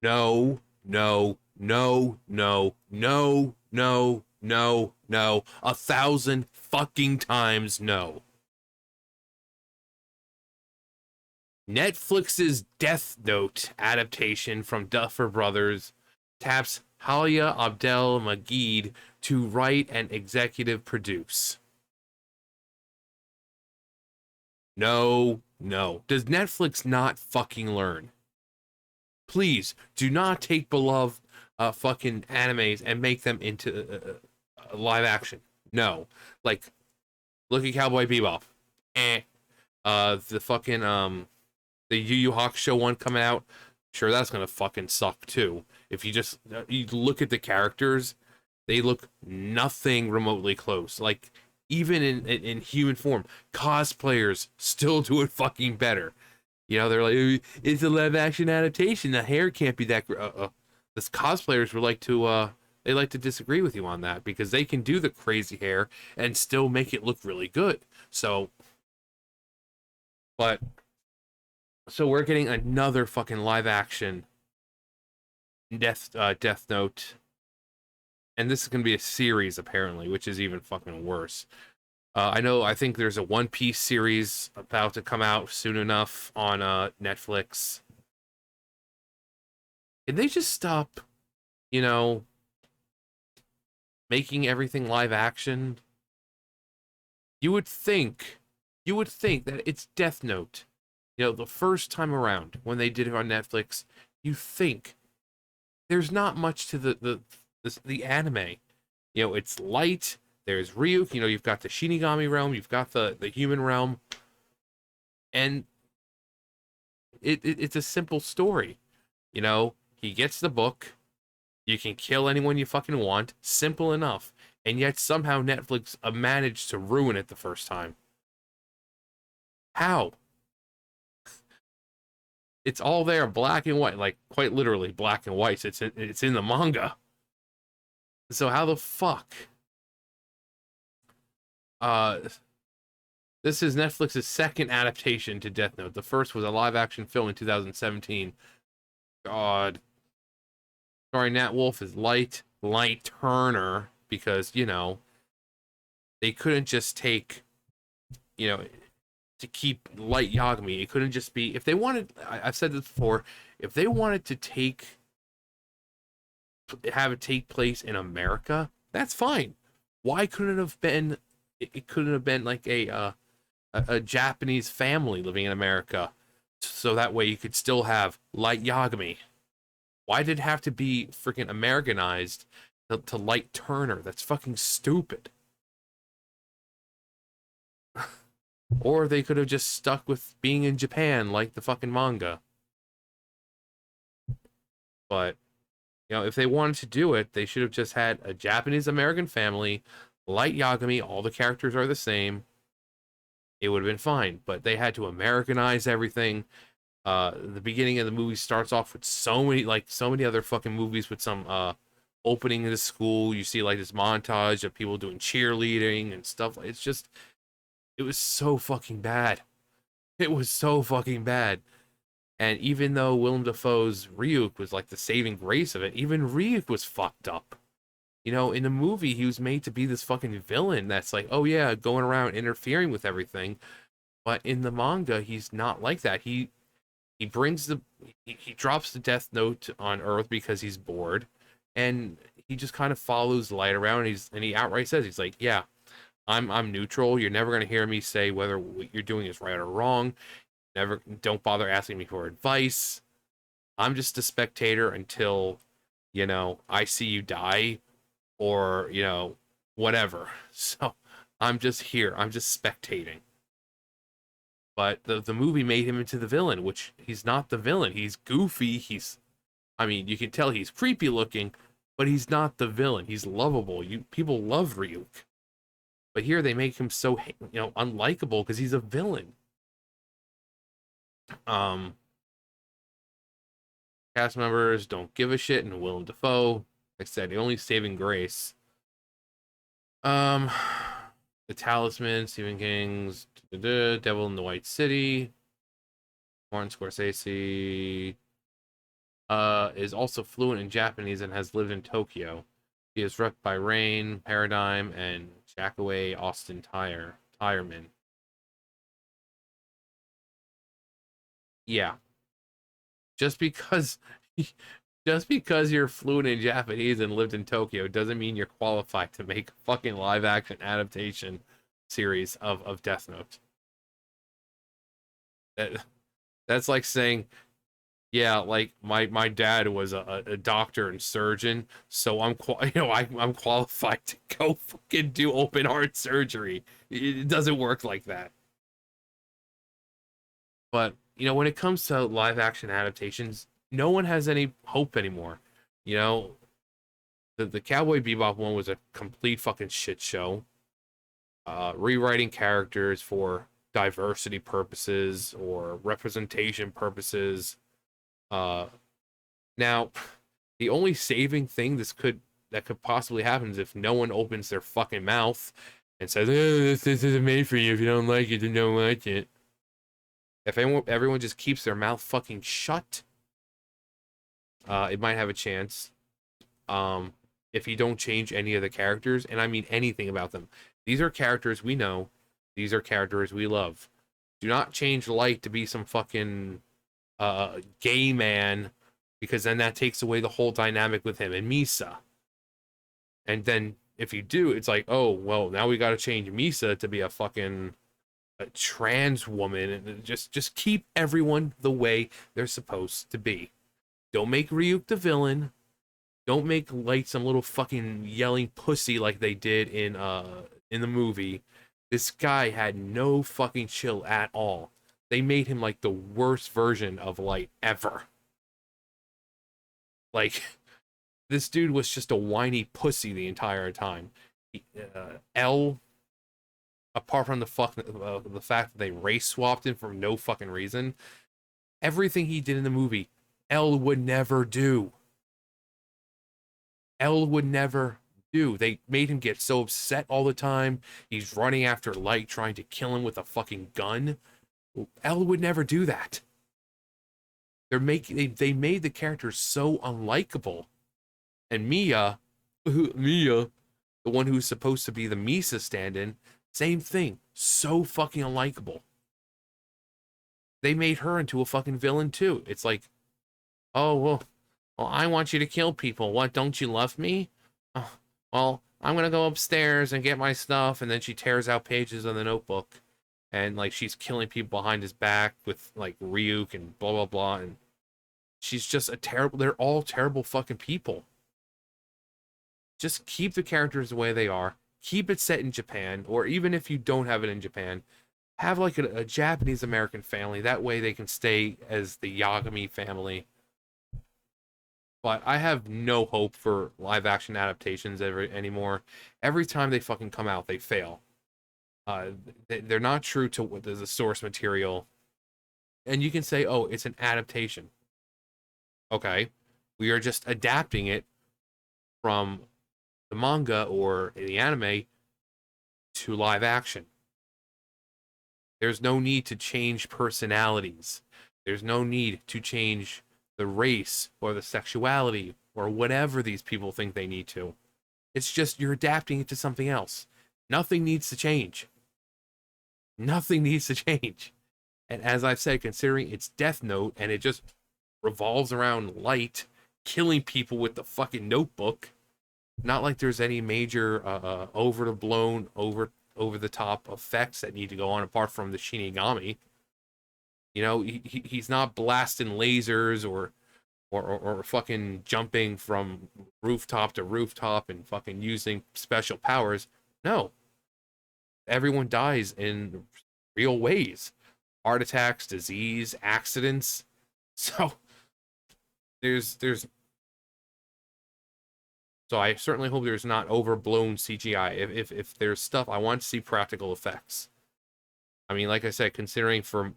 No, no, no, no, no, no, no, no. 1,000 fucking times no. Netflix's Death Note adaptation from Duffer Brothers taps Halia Abdel Majid to write and executive produce. No, no. Does Netflix not fucking learn? Please do not take beloved fucking animes and make them into live action. No. Like, look at Cowboy Bebop. Eh. The fucking the Yu Yu Hakusho one coming out. Sure, that's gonna fucking suck too. If you just you look at the characters, they look nothing remotely close. Like even in human form, cosplayers still do it fucking better. You know, they're like, it's a live action adaptation. The hair can't be that. This cosplayers would like to. They like to disagree with you on that because they can do the crazy hair and still make it look really good. So, but so we're getting another fucking live action Death Note, and this is gonna be a series apparently, which is even fucking worse. I think there's a One Piece series about to come out soon enough on Netflix. Can they just stop, you know, making everything live action? You would think, you would think that it's Death Note. You know, the first time around when they did it on Netflix, you think there's not much to the anime. You know, it's light. There's Ryuk. You know, you've got the Shinigami realm. You've got the human realm, and it's a simple story. You know, he gets the book. You can kill anyone you fucking want. Simple enough. And yet somehow Netflix managed to ruin it the first time. How? It's all there, black and white, like quite literally black and white. It's in the manga. So how the fuck? Uh, this is Netflix's second adaptation to Death Note. The first was a live action film in 2017. God. Sorry, Nat Wolf is Light Turner, because, you know, they couldn't just take, you know, to keep Light Yagami. It couldn't just be, if they wanted, I've said this before, if they wanted to have it take place in America, that's fine. Why couldn't it have been, it couldn't have been like a Japanese family living in America, so that way you could still have Light Yagami? Why did it have to be freaking Americanized to Light Turner? That's fucking stupid. Or they could have just stuck with being in Japan like the fucking manga. But, you know, if they wanted to do it, they should have just had a Japanese American family, Light Yagami, all the characters are the same. It would have been fine. But they had to Americanize everything. The beginning of the movie starts off with so many other fucking movies with some opening of the school. You see like this montage of people doing cheerleading and stuff. It's just, it was so fucking bad. It was so fucking bad. And even though Willem Dafoe's Ryuk was like the saving grace of it, even Ryuk was fucked up. You know, in the movie, he was made to be this fucking villain that's like, oh yeah, going around interfering with everything. But in the manga, he's not like that. He brings he drops the Death Note on Earth because he's bored, and he just kind of follows Light around. And he outright says, he's like, yeah, I'm neutral. You're never gonna hear me say whether what you're doing is right or wrong. Never, don't bother asking me for advice. I'm just a spectator until, you know, I see you die, or, you know, whatever. So I'm just here. I'm just spectating. But the movie made him into the villain, which he's not the villain. He's goofy. I mean, you can tell he's creepy looking, but he's not the villain. He's lovable. People love Ryuk. But here they make him so, you know, unlikable because he's a villain. Um, Cast members don't give a shit, and Willem Dafoe, like I said, the only saving grace. Um, The Talisman, Stephen King's Devil in the White City, Martin Scorsese, is also fluent in Japanese and has lived in Tokyo. He is rep by Rain, Paradigm, and Jackaway Austin Tireman. Yeah, just because just because you're fluent in Japanese and lived in Tokyo doesn't mean you're qualified to make a fucking live action adaptation series of Death Note. That that's like saying, yeah, like my dad was a doctor and surgeon, so I'm qualified to go fucking do open heart surgery. It doesn't work like that. But when it comes to live action adaptations, no one has any hope anymore. You know, the Cowboy Bebop one was a complete fucking shit show. Rewriting characters for diversity purposes or representation purposes. Uh, Now, the only saving thing that could possibly happen is if no one opens their fucking mouth and says, this isn't made for you. If you don't like it, then don't like it." If everyone just keeps their mouth fucking shut, it might have a chance. Um, if you don't change any of the characters, and I mean anything about them, these are characters we know. These are characters we love. Do not change Light to be some fucking gay man, because then that takes away the whole dynamic with him and Misa. And then if you do, it's like, oh well, now we got to change Misa to be a trans woman, and just keep everyone the way they're supposed to be. Don't make Ryuk the villain. Don't make Light some little fucking yelling pussy like they did in the movie. This guy had no fucking chill at all. They made him like the worst version of Light ever. Like, this dude was just a whiny pussy the entire time. L, apart from the fact that they race swapped him for no fucking reason, everything he did in the movie, L would never do. L would never do. They made him get so upset all the time. He's running after Light, trying to kill him with a fucking gun. L would never do that. They made the characters so unlikable. And Mia, the one who's supposed to be the Misa stand-in, same thing. So fucking unlikable. They made her into a fucking villain too. It's like, oh well, I want you to kill people. What? Don't you love me? Oh, well, I'm gonna go upstairs and get my stuff. And then she tears out pages of the notebook, and like she's killing people behind his back with like Ryuk and blah blah blah. And she's just a terrible. They're all terrible fucking people. Just keep the characters the way they are. Keep it set in Japan, or even if you don't have it in Japan, have like a Japanese American family. That way they can stay as the Yagami family. But I have no hope for live action adaptations anymore. Every time they fucking come out, they fail. Uh, they're not true to what the source material. And you can say, oh, it's an adaptation. Okay, we are just adapting it from the manga or the anime to live action. There's no need to change personalities. There's no need to change the race or the sexuality or whatever these people think they need to. It's just you're adapting it to something else. Nothing needs to change. Nothing needs to change. And as I've said, considering it's Death Note and it just revolves around Light killing people with the fucking notebook, not like there's any major over the top effects that need to go on apart from the Shinigami. He's not blasting lasers or fucking jumping from rooftop to rooftop and fucking using special powers. No. Everyone dies in real ways. Heart attacks, disease, accidents. So there's so I certainly hope there's not overblown CGI. If there's stuff, I want to see practical effects. I mean, like I said, considering for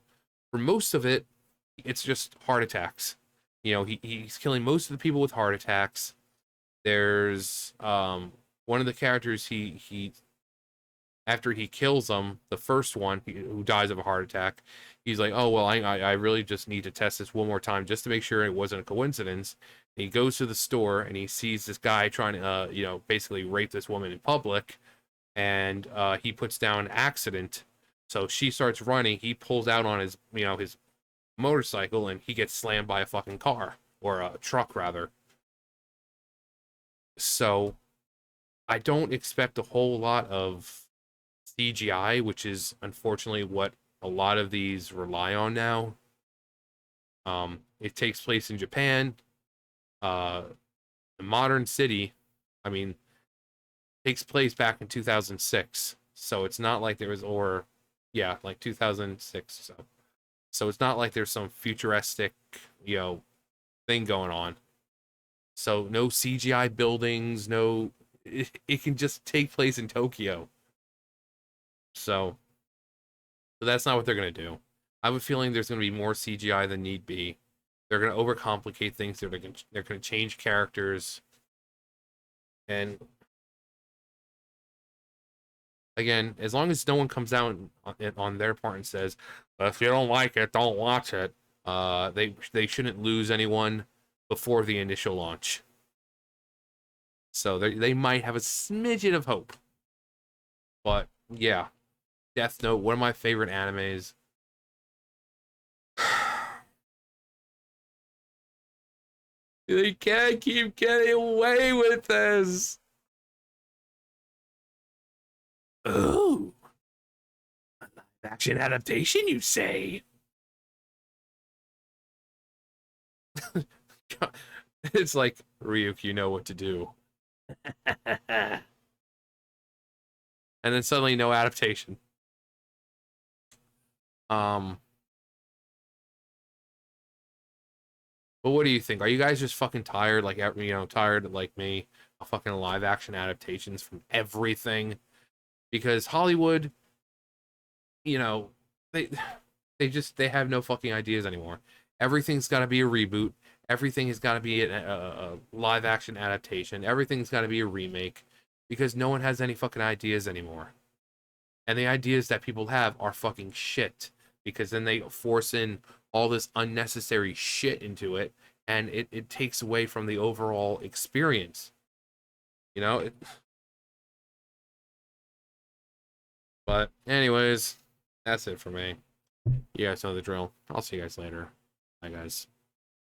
most of it, it's just heart attacks. He's killing most of the people with heart attacks. There's one of the characters he after he kills them, the first one who dies of a heart attack, he's like, oh well, I really just need to test this one more time just to make sure it wasn't a coincidence. And he goes to the store and he sees this guy trying to basically rape this woman in public, and he puts down accident. So she starts running. He pulls out on his his motorcycle and he gets slammed by a fucking car, or a truck rather. So I don't expect a whole lot of CGI, which is unfortunately what a lot of these rely on now. It takes place in Japan. The modern city, I mean, takes place back in 2006. So it's not like there was, or yeah, like 2006. So it's not like there's some futuristic, thing going on. So no CGI buildings, no, it can just take place in Tokyo. So, so that's not what they're gonna do. I have a feeling there's gonna be more CGI than need be. They're gonna overcomplicate things. They're gonna change characters, and again, as long as no one comes out on their part and says, "If you don't like it, don't watch it," they shouldn't lose anyone before the initial launch. So they might have a smidgen of hope. But yeah, Death Note, one of my favorite animes. They can't keep getting away with this. Oh, action adaptation, you say? It's like, Ryuk, you know what to do. And then suddenly no adaptation. Um, but what do you think? Are you guys just fucking tired, like tired like me, of fucking live action adaptations from everything? Because Hollywood, you know, they they have no fucking ideas anymore. Everything's got to be a reboot. Everything has got to be a live action adaptation. Everything's got to be a remake because no one has any fucking ideas anymore. And the ideas that people have are fucking shit because then they force in all this unnecessary shit into it, and it takes away from the overall experience. You know? But anyways, that's it for me. You guys know the drill. I'll see you guys later. Bye guys.